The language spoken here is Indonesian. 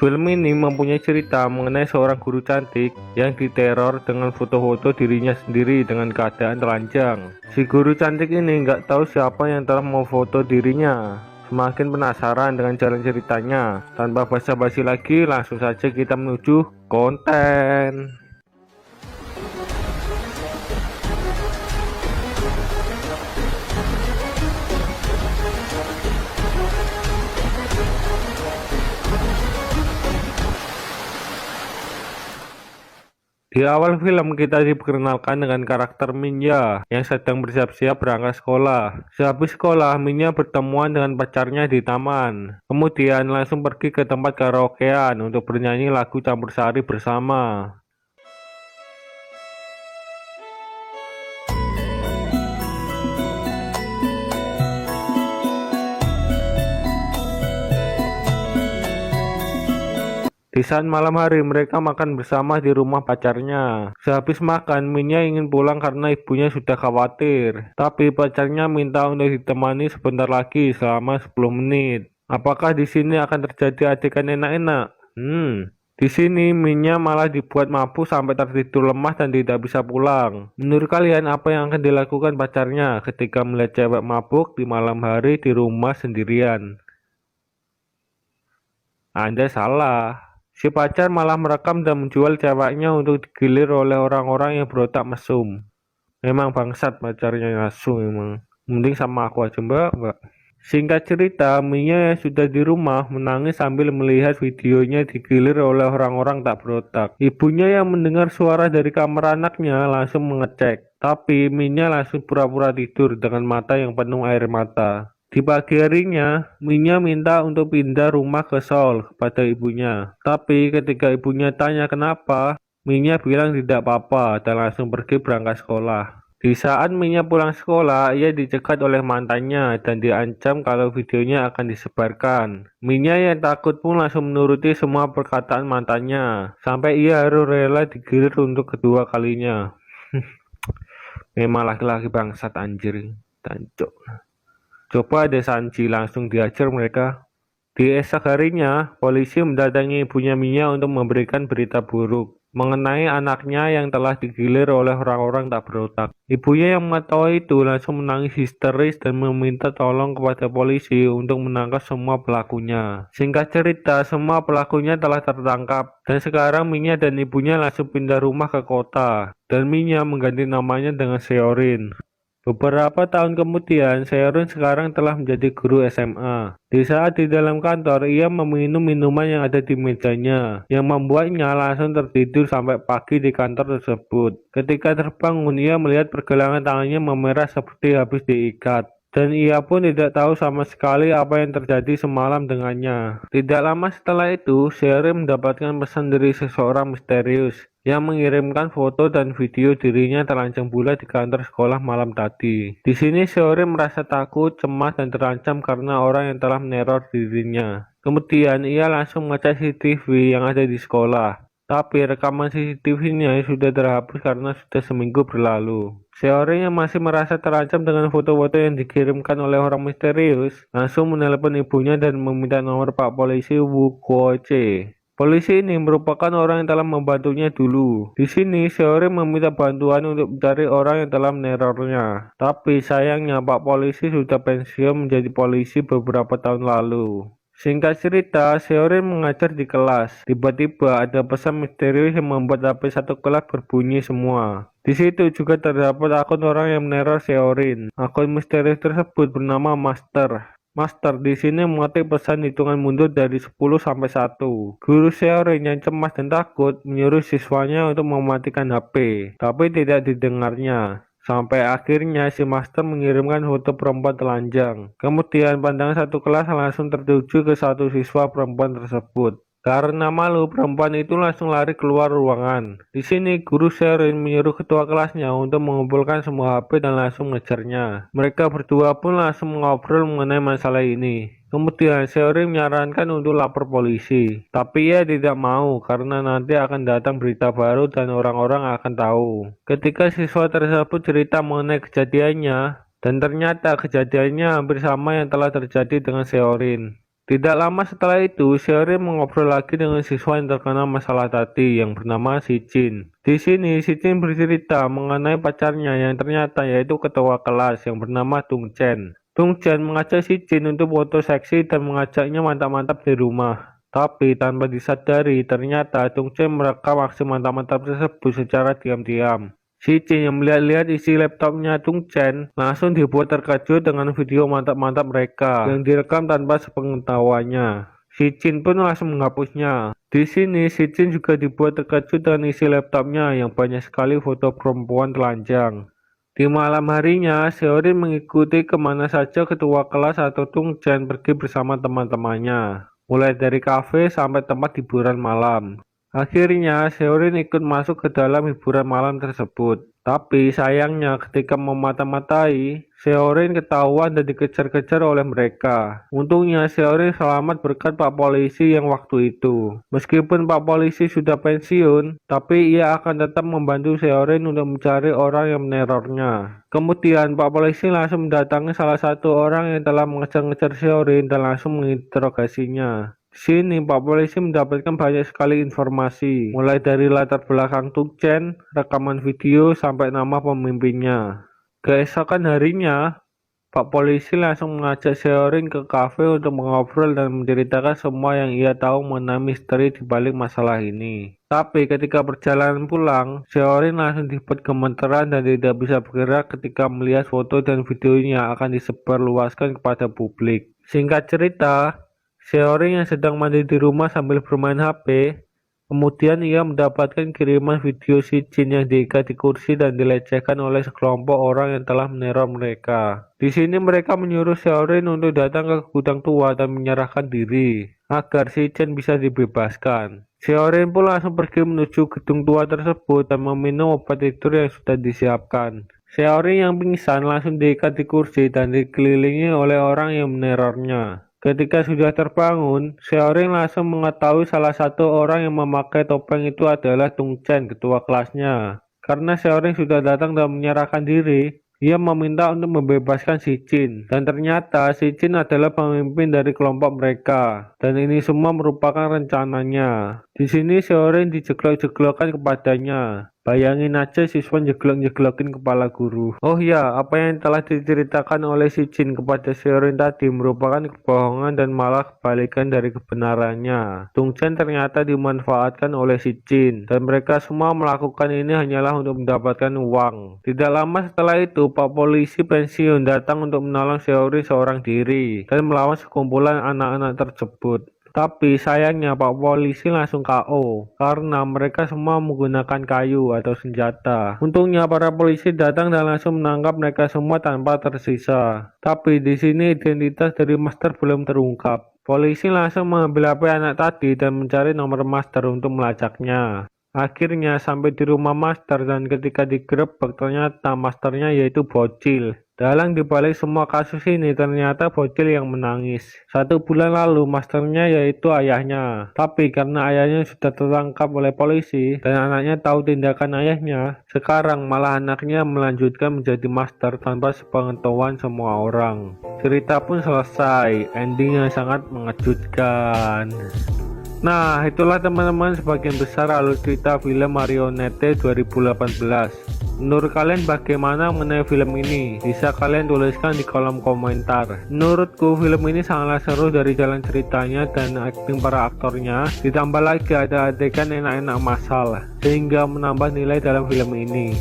Film ini mempunyai cerita mengenai seorang guru cantik yang diteror dengan foto-foto dirinya sendiri dengan keadaan telanjang. Si guru cantik ini nggak tahu siapa yang telah memfoto dirinya. Semakin penasaran dengan jalan ceritanya, tanpa basa-basi lagi langsung saja kita menuju konten. Di awal film kita diperkenalkan dengan karakter Minya yang sedang bersiap-siap berangkat sekolah. Sehabis sekolah, Minya bertemuan dengan pacarnya di taman. Kemudian langsung pergi ke tempat karaokean untuk bernyanyi lagu campur sari bersama. Di saat malam hari mereka makan bersama di rumah pacarnya. Sehabis makan, Minya ingin pulang karena ibunya sudah khawatir. Tapi pacarnya minta untuk ditemani sebentar lagi selama 10 menit. Apakah di sini akan terjadi adegan enak-enak? Di sini Minya malah dibuat mabuk sampai tertidur lemah dan tidak bisa pulang. Menurut kalian apa yang akan dilakukan pacarnya ketika melihat cewek mabuk di malam hari di rumah sendirian? Anda salah. Si pacar malah merekam dan menjual ceweknya untuk digilir oleh orang-orang yang berotak mesum. Memang bangsat pacarnya ngasu memang. Mending sama aku aja mbak. Singkat cerita, Minya yang sudah di rumah menangis sambil melihat videonya digilir oleh orang-orang tak berotak. Ibunya yang mendengar suara dari kamar anaknya langsung mengecek. Tapi Minya langsung pura-pura tidur dengan mata yang penuh air mata. Di pagi harinya, Minya minta untuk pindah rumah ke Seoul kepada ibunya. Tapi ketika ibunya tanya kenapa, Minya bilang tidak apa-apa dan langsung pergi berangkat sekolah. Di saat Minya pulang sekolah, ia dicegat oleh mantannya dan diancam kalau videonya akan disebarkan. Minya yang takut pun langsung menuruti semua perkataan mantannya, sampai ia harus rela digilir untuk kedua kalinya. Memang laki-laki bangsat anjir, tancuk. Coba deh Sanji langsung diajar mereka. Di esok harinya, polisi mendatangi ibunya Minya untuk memberikan berita buruk mengenai anaknya yang telah digilir oleh orang-orang tak berotak. Ibunya yang mengetahui itu langsung menangis histeris dan meminta tolong kepada polisi untuk menangkap semua pelakunya. Singkat cerita, semua pelakunya telah tertangkap dan sekarang Minya dan ibunya langsung pindah rumah ke kota dan Minya mengganti namanya dengan Seorin. Beberapa tahun kemudian, Seorin sekarang telah menjadi guru SMA. Di saat di dalam kantor, ia meminum minuman yang ada di mejanya, yang membuatnya langsung tertidur sampai pagi di kantor tersebut. Ketika terbangun, ia melihat pergelangan tangannya memerah seperti habis diikat. Dan ia pun tidak tahu sama sekali apa yang terjadi semalam dengannya. Tidak lama setelah itu, Seorin mendapatkan pesan dari seseorang misterius yang mengirimkan foto dan video dirinya telanjang bulat di kantor sekolah malam tadi. Di sini Seorin merasa takut, cemas, dan terancam karena orang yang telah meneror dirinya. Kemudian ia langsung mengecek CCTV yang ada di sekolah. Tapi rekaman CCTV-nya sudah terhapus karena sudah seminggu berlalu. Seorin yang masih merasa terancam dengan foto-foto yang dikirimkan oleh orang misterius, langsung menelepon ibunya dan meminta nomor Pak Polisi Woo Ko-che. Polisi ini merupakan orang yang telah membantunya dulu. Di sini, Seorin meminta bantuan untuk mencari orang yang telah menerornya. Tapi sayangnya Pak Polisi sudah pensiun menjadi polisi beberapa tahun lalu. Singkat cerita, Seorin mengajar di kelas. Tiba-tiba ada pesan misterius yang membuat HP satu kelas berbunyi semua. Di situ juga terdapat akun orang yang meneror Seorin. Akun misterius tersebut bernama Master. Master di sini mengetik pesan hitungan mundur dari 10 sampai 1. Guru Seorin yang cemas dan takut menyuruh siswanya untuk mematikan HP, tapi tidak didengarnya. Sampai akhirnya si Master mengirimkan foto perempuan telanjang. Kemudian pandangan satu kelas langsung tertuju ke satu siswa perempuan tersebut. Karena malu, perempuan itu langsung lari keluar ruangan. Di sini guru Seorin menyuruh ketua kelasnya untuk mengumpulkan semua HP dan langsung mengejarnya. Mereka berdua pun langsung mengobrol mengenai masalah ini. Kemudian Seorin menyarankan untuk lapor polisi, tapi ia tidak mau karena nanti akan datang berita baru dan orang-orang akan tahu. Ketika siswa tersebut cerita mengenai kejadiannya, dan ternyata kejadiannya hampir sama yang telah terjadi dengan Seorin. Tidak lama setelah itu, Seorin mengobrol lagi dengan siswa yang terkena masalah tadi yang bernama Si Jin. Di sini, Si Jin bercerita mengenai pacarnya yang ternyata yaitu ketua kelas yang bernama Tung Chen. Tung Chen mengajak Si Jin untuk foto seksi dan mengajaknya mantap-mantap di rumah. Tapi tanpa disadari, ternyata Tung Chen merekam aksi mantap-mantap tersebut secara diam-diam. Si Jin yang melihat-lihat isi laptopnya Tung Chen langsung dibuat terkejut dengan video mantap-mantap mereka yang direkam tanpa sepengetahuannya. Si Jin pun langsung menghapusnya. Di sini Si Jin juga dibuat terkejut dengan isi laptopnya yang banyak sekali foto perempuan telanjang. Di malam harinya, Seorin mengikuti kemana saja ketua kelas atau Tung Chen pergi bersama teman-temannya, mulai dari kafe sampai tempat hiburan malam. Akhirnya, Seorin ikut masuk ke dalam hiburan malam tersebut. Tapi sayangnya ketika memata-matai, Seorin ketahuan dan dikejar-kejar oleh mereka. Untungnya Seorin selamat berkat Pak Polisi yang waktu itu. Meskipun Pak Polisi sudah pensiun, tapi ia akan tetap membantu Seorin untuk mencari orang yang menerornya. Kemudian Pak Polisi langsung mendatangi salah satu orang yang telah mengejar-ngejar Seorin dan langsung menginterogasinya. Di sini Pak Polisi mendapatkan banyak sekali informasi, mulai dari latar belakang Tung Chen, rekaman video, sampai nama pemimpinnya. Keesokan harinya, Pak Polisi langsung mengajak Seorin ke kafe untuk mengobrol dan menceritakan semua yang ia tahu mengenai misteri di balik masalah ini. Tapi ketika perjalanan pulang, Seorin langsung dibuat gemeteran dan tidak bisa bergerak ketika melihat foto dan videonya akan disebarluaskan kepada publik. Singkat cerita, Seorin yang sedang mandi di rumah sambil bermain HP, kemudian ia mendapatkan kiriman video Si Jin yang diikat di kursi dan dilecehkan oleh sekelompok orang yang telah meneror mereka. Di sini mereka menyuruh Seorin untuk datang ke gudang tua dan menyerahkan diri, agar Si Jin bisa dibebaskan. Seorin pun langsung pergi menuju gedung tua tersebut dan meminum obat tidur yang sudah disiapkan. Seorin yang pingsan langsung diikat di kursi dan dikelilingi oleh orang yang menerornya. Ketika sudah terbangun, Seorin langsung mengetahui salah satu orang yang memakai topeng itu adalah Tung Chen, ketua kelasnya. Karena Seorin sudah datang dan menyerahkan diri, ia meminta untuk membebaskan Si Jin. Dan ternyata Si Jin adalah pemimpin dari kelompok mereka. Dan ini semua merupakan rencananya. Di sini Seorin dijeglok-jeglokan kepadanya. Bayangin aja siswa jeglok-jeglokin kepala guru. Oh ya, apa yang telah diceritakan oleh Si Jin kepada Seorin tadi merupakan kebohongan dan malah kebalikan dari kebenarannya. Tung Chen ternyata dimanfaatkan oleh Si Jin, dan mereka semua melakukan ini hanyalah untuk mendapatkan uang. Tidak lama setelah itu, Pak Polisi pensiun datang untuk menolong Seorin seorang diri dan melawan sekumpulan anak-anak tersebut. Tapi sayangnya Pak Polisi langsung KO karena mereka semua menggunakan kayu atau senjata. Untungnya para polisi datang dan langsung menangkap mereka semua tanpa tersisa. Tapi di sini identitas dari Master belum terungkap. Polisi langsung mengambil HP anak tadi dan mencari nomor Master untuk melacaknya. Akhirnya sampai di rumah Master dan ketika digerebek ternyata Masternya yaitu bocil. Dalang dibalik semua kasus ini ternyata bocil yang menangis. 1 bulan lalu Masternya yaitu ayahnya. Tapi karena ayahnya sudah tertangkap oleh polisi dan anaknya tahu tindakan ayahnya, sekarang malah anaknya melanjutkan menjadi Master tanpa sepengetahuan semua orang. Cerita pun selesai, ending yang sangat mengejutkan. Nah, itulah teman-teman sebagian besar alur cerita film Marionette 2018. Menurut kalian bagaimana mengenai film ini? Bisa kalian tuliskan di kolom komentar. Menurutku film ini sangatlah seru dari jalan ceritanya dan akting para aktornya. Ditambah lagi ada adegan enak-enak masal, sehingga menambah nilai dalam film ini.